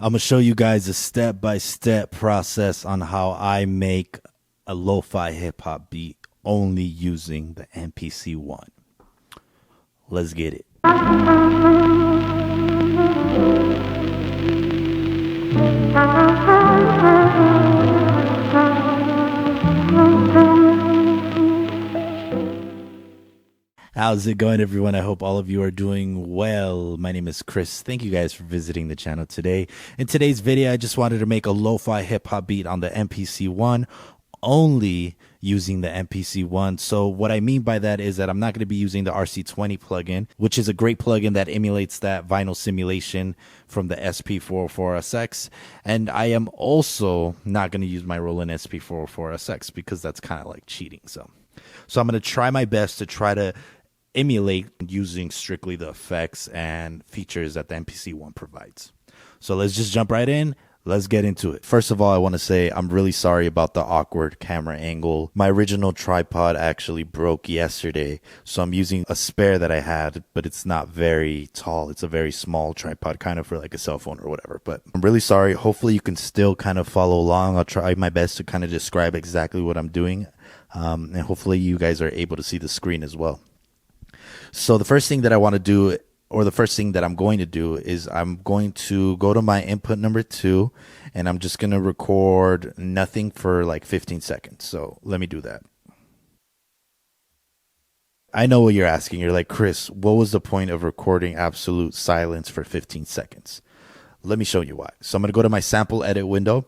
I'm gonna show you guys a step-by-step process on how I make a lo-fi hip-hop beat only using the MPC One. Let's get it. How's it going, everyone? I hope all of you are doing well. My name is Chris. Thank you guys for visiting the channel today. In today's video, I just wanted to make a lo-fi hip-hop beat on the MPC One, only using the MPC One. So what I mean by that is that I'm not going to be using the RC20 plugin, which is a great plugin that emulates that vinyl simulation from the SP404SX. And I am also not going to use my Roland SP404SX because that's kind of like cheating. So I'm going to try my best to try to emulate using strictly the effects and features that the MPC One provides. So let's just jump right in. Let's get into it. First of all, I want to say I'm really sorry about the awkward camera angle. My original tripod actually broke yesterday, so I'm using a spare that I had, but it's not very tall. It's a very small tripod, kind of for like a cell phone or whatever. But I'm really sorry. Hopefully you can still kind of follow along. I'll try my best to kind of describe exactly what I'm doing, and hopefully you guys are able to see the screen as well. So the first thing that I want to do, or the first thing that I'm going to do, is I'm going to go to my input number 2, and I'm just going to record nothing for like 15 seconds. So let me do that. I know what you're asking. You're like, Chris, what was the point of recording absolute silence for 15 seconds? Let me show you why. So I'm going to go to my sample edit window.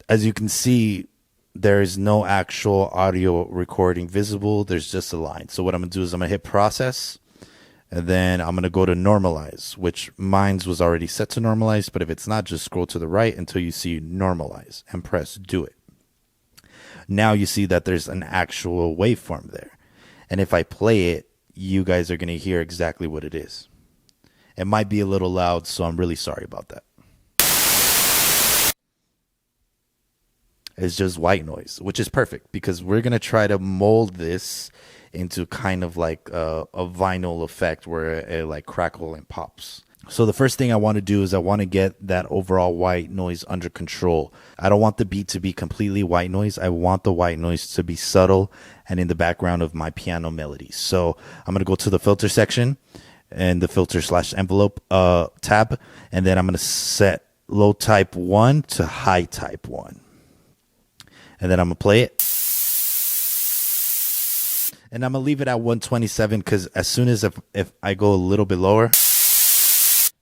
As you can see, there is no actual audio recording visible. There's just a line. So what I'm going to do is I'm going to hit process. And then I'm going to go to normalize, which mine was already set to normalize. But if it's not, just scroll to the right until you see normalize and press do it. Now you see that there's an actual waveform there. And if I play it, you guys are going to hear exactly what it is. It might be a little loud, so I'm really sorry about that. It's just white noise, which is perfect because we're going to try to mold this into kind of like a vinyl effect where it like crackle and pops. So the first thing I want to do is I want to get that overall white noise under control. I don't want the beat to be completely white noise. I want the white noise to be subtle and in the background of my piano melody. So I'm going to go to the filter section and the filter/envelope tab. And then I'm going to set low type 1 to high type 1. And then I'm going to play it. And I'm going to leave it at 127 because as soon as if I go a little bit lower,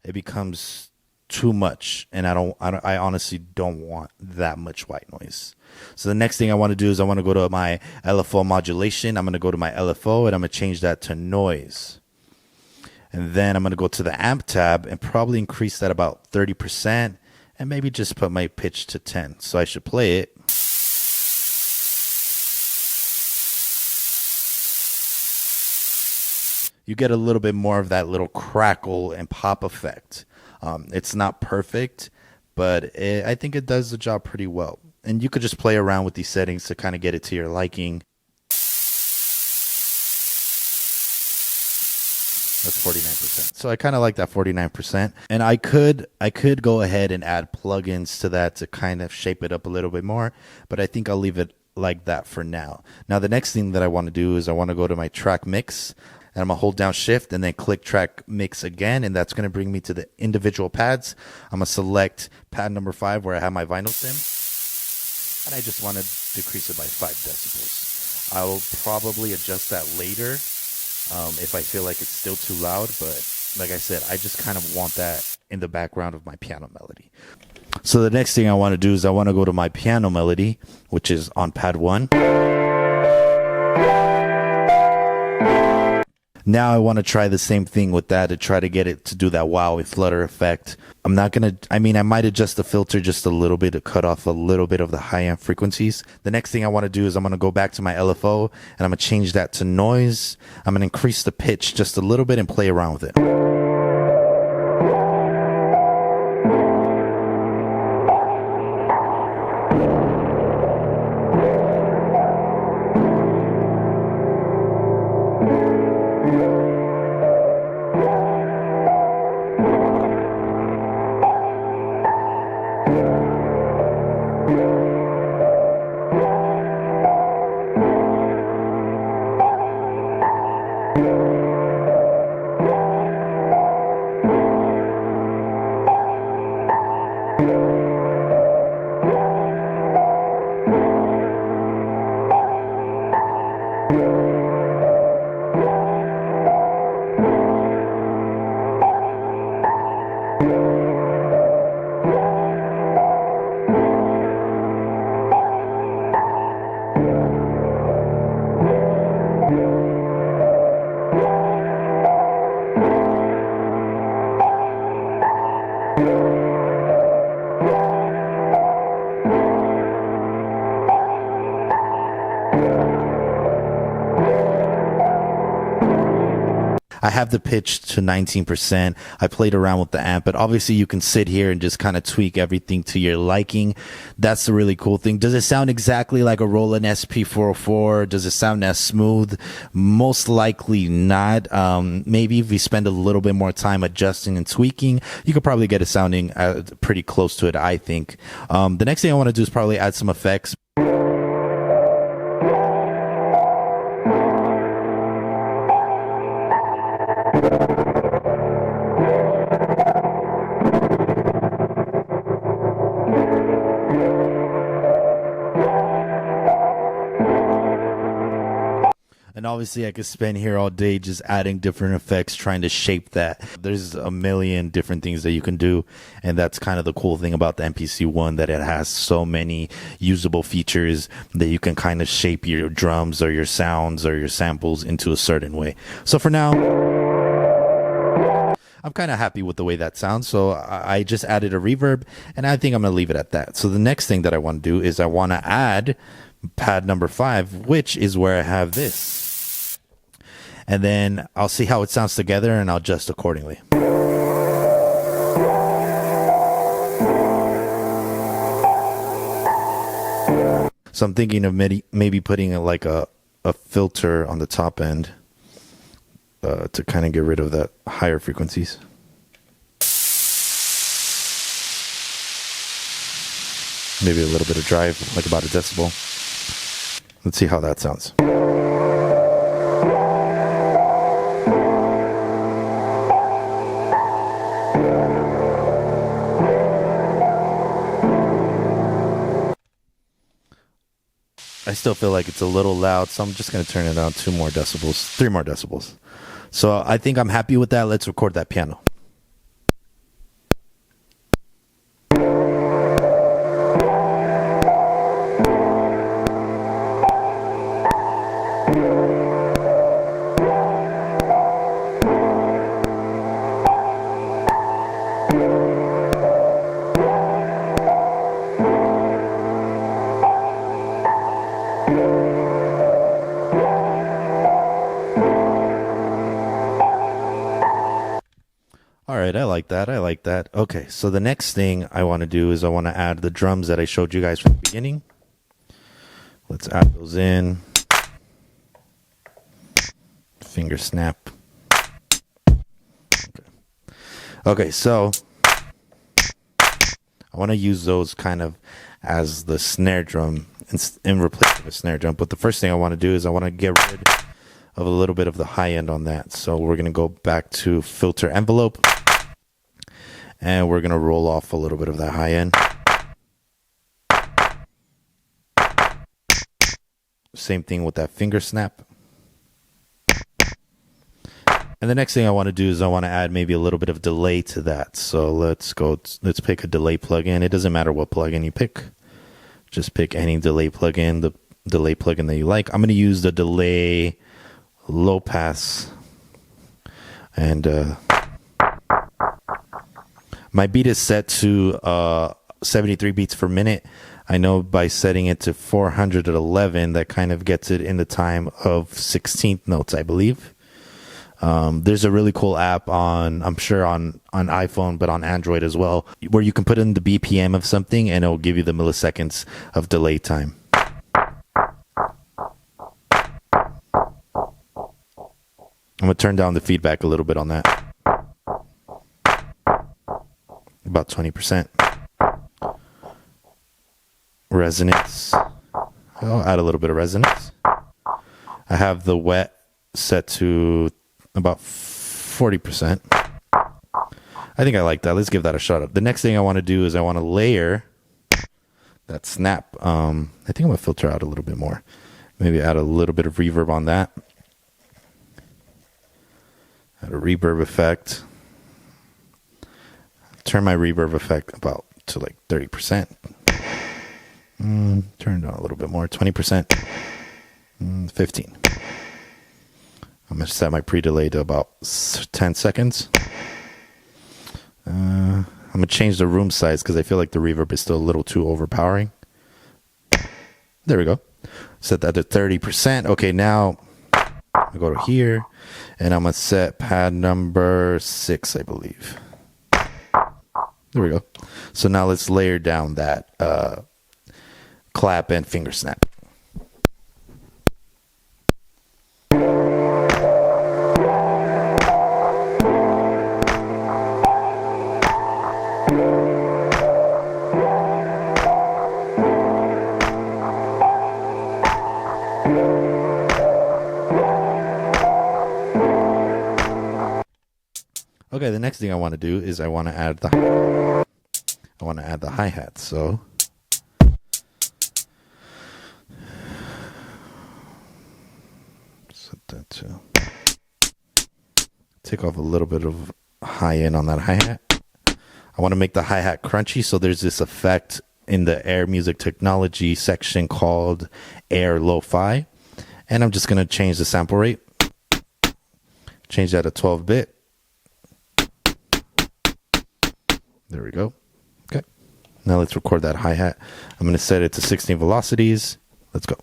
it becomes too much. And I honestly don't want that much white noise. So the next thing I want to do is I want to go to my LFO modulation. I'm going to go to my LFO and I'm going to change that to noise. And then I'm going to go to the amp tab and probably increase that about 30% and maybe just put my pitch to 10. So I should play it. You get a little bit more of that little crackle and pop effect. It's not perfect, but I think it does the job pretty well. And you could just play around with these settings to kind of get it to your liking. That's 49%. So I kind of like that 49%. And I could go ahead and add plugins to that to kind of shape it up a little bit more, but I think I'll leave it like that for now. Now the next thing that I want to do is I want to go to my track mix. And I'm going to hold down shift and then click track mix again. And that's going to bring me to the individual pads. I'm going to select pad number 5 where I have my vinyl sim. And I just want to decrease it by 5 decibels. I will probably adjust that later if I feel like it's still too loud. But like I said, I just kind of want that in the background of my piano melody. So the next thing I want to do is I want to go to my piano melody, which is on pad 1. Now I want to try the same thing with that to try to get it to do that wow with Flutter effect. I'm not going to, I might adjust the filter just a little bit to cut off a little bit of the high end frequencies. The next thing I want to do is I'm going to go back to my LFO and I'm going to change that to noise. I'm going to increase the pitch just a little bit and play around with it. I have the pitch to 19%. I played around with the amp, but obviously you can sit here and just kind of tweak everything to your liking. That's the really cool thing. Does it sound exactly like a Roland SP404? Does it sound as smooth? Most likely not. Maybe if we spend a little bit more time adjusting and tweaking, you could probably get it sounding pretty close to it, I think. The next thing I want to do is probably add some effects. And obviously I could spend here all day just adding different effects, trying to shape that. There's a million different things that you can do. And that's kind of the cool thing about the MPC One, that it has so many usable features that you can kind of shape your drums or your sounds or your samples into a certain way. So for now, I'm kind of happy with the way that sounds. So I just added a reverb, and I think I'm going to leave it at that. So the next thing that I want to do is I want to add pad number 5, which is where I have this. And then I'll see how it sounds together and I'll adjust accordingly. So I'm thinking of maybe putting like a filter on the top end to kind of get rid of that higher frequencies. Maybe a little bit of drive, like about a decibel. Let's see how that sounds. I still feel like it's a little loud, so I'm just going to turn it down 3 more decibels. So I think I'm happy with that. Let's record that piano. All right, I like that. Okay, so the next thing I want to do is I want to add the drums that I showed you guys from the beginning. Let's add those in. Finger snap. Okay, so I want to use those kind of as the snare drum in replace of a snare drum. But the first thing I want to do is I want to get rid of a little bit of the high end on that. So we're going to go back to filter envelope. And we're going to roll off a little bit of that high end. Same thing with that finger snap. And the next thing I want to do is I want to add maybe a little bit of delay to that. So let's pick a delay plugin. It doesn't matter what plugin you pick. Just pick any delay plugin, the delay plugin that you like. I'm going to use the delay low pass. And my beat is set to 73 beats per minute. I know by setting it to 411, that kind of gets it in the time of 16th notes, I believe. There's a really cool app I'm sure on iPhone, but on Android as well, where you can put in the BPM of something and it'll give you the milliseconds of delay time. I'm going to turn down the feedback a little bit on that. About 20%. resonance. I'll add a little bit of resonance. I have the wet set to about 40%. I think I like that. Let's give that a shot. The next thing I want to do is I want to layer that snap. I think I'm going to filter out a little bit more. Maybe add a little bit of reverb on that. Add a reverb effect. Turn my reverb effect about to like 30%. Turn it down a little bit more, 20%. 15. I'm going to set my pre-delay to about 10 seconds. I'm going to change the room size because I feel like the reverb is still a little too overpowering. There we go. Set that to 30%. Okay, now I go to here and I'm going to set pad number 6, I believe. There we go. So now let's layer down that clap and finger snap. Okay, the next thing I want to do is I want to add the hi-hat. So set that to take off a little bit of high end on that hi-hat. I want to make the hi-hat crunchy, so there's this effect in the Air Music Technology section called Air Lo-Fi, and I'm just going to change the sample rate. Change that to 12-bit. There we go. Okay. Now let's record that hi-hat. I'm going to set it to 16 velocities. Let's go.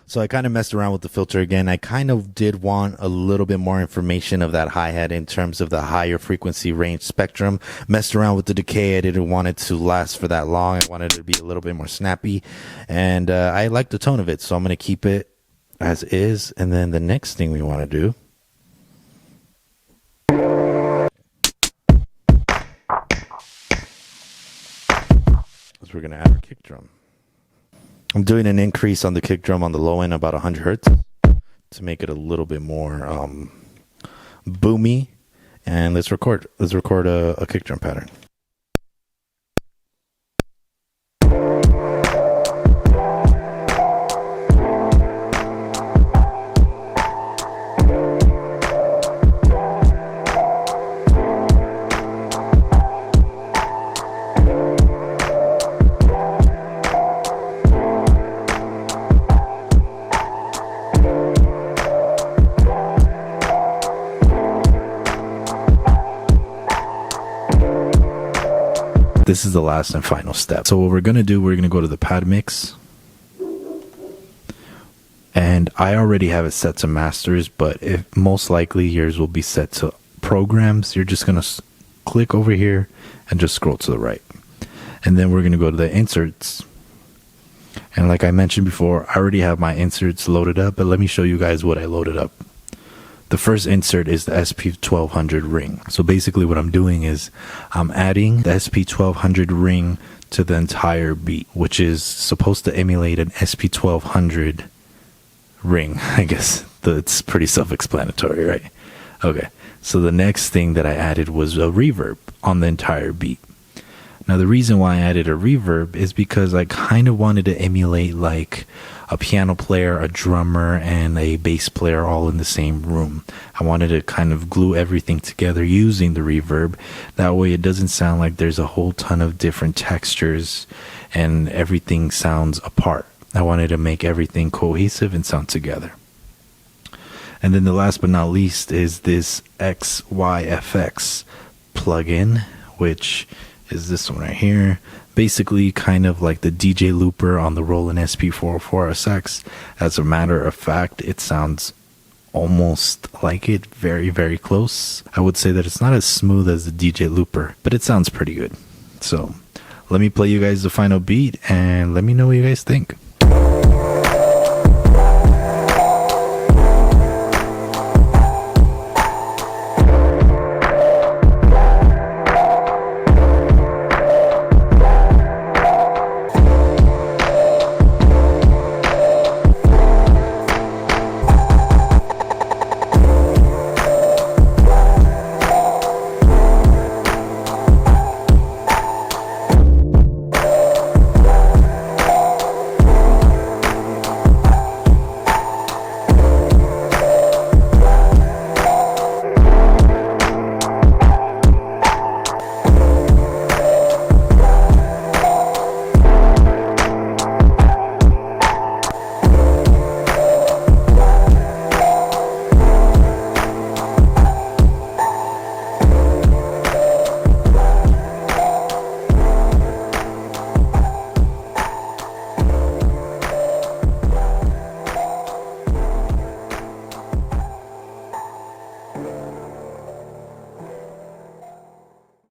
So I kind of messed around with the filter again. I kind of did want a little bit more information of that hi-hat in terms of the higher frequency range spectrum. Messed around with the decay. I didn't want it to last for that long. I wanted it to be a little bit more snappy. And I like the tone of it, so I'm going to keep it as is. And then the next thing we want to do is we're going to add our kick drum. I'm doing an increase on the kick drum on the low end, about 100 hertz, to make it a little bit more boomy. And let's record a kick drum pattern. This is the last and final step. So what we're going to do, we're going to go to the pad mix. And I already have it set to masters, but if most likely yours will be set to programs, you're just going to click over here and just scroll to the right. And then we're going to go to the inserts. And like I mentioned before, I already have my inserts loaded up, but let me show you guys what I loaded up. The first insert is the SP1200 ring. So basically what I'm doing is I'm adding the SP1200 ring to the entire beat, which is supposed to emulate an SP1200 ring. I guess it's pretty self-explanatory, right? Okay, so the next thing that I added was a reverb on the entire beat. Now the reason why I added a reverb is because I kind of wanted to emulate like a piano player, a drummer, and a bass player all in the same room. I wanted to kind of glue everything together using the reverb. That way it doesn't sound like there's a whole ton of different textures and everything sounds apart. I wanted to make everything cohesive and sound together. And then the last but not least is this AKAI FX plugin, which is this one right here. Basically kind of like the DJ looper on the Roland SP404SX. As a matter of fact, it sounds almost like it, very, very close. I would say that it's not as smooth as the DJ looper, but it sounds pretty good. So let me play you guys the final beat and let me know what you guys think.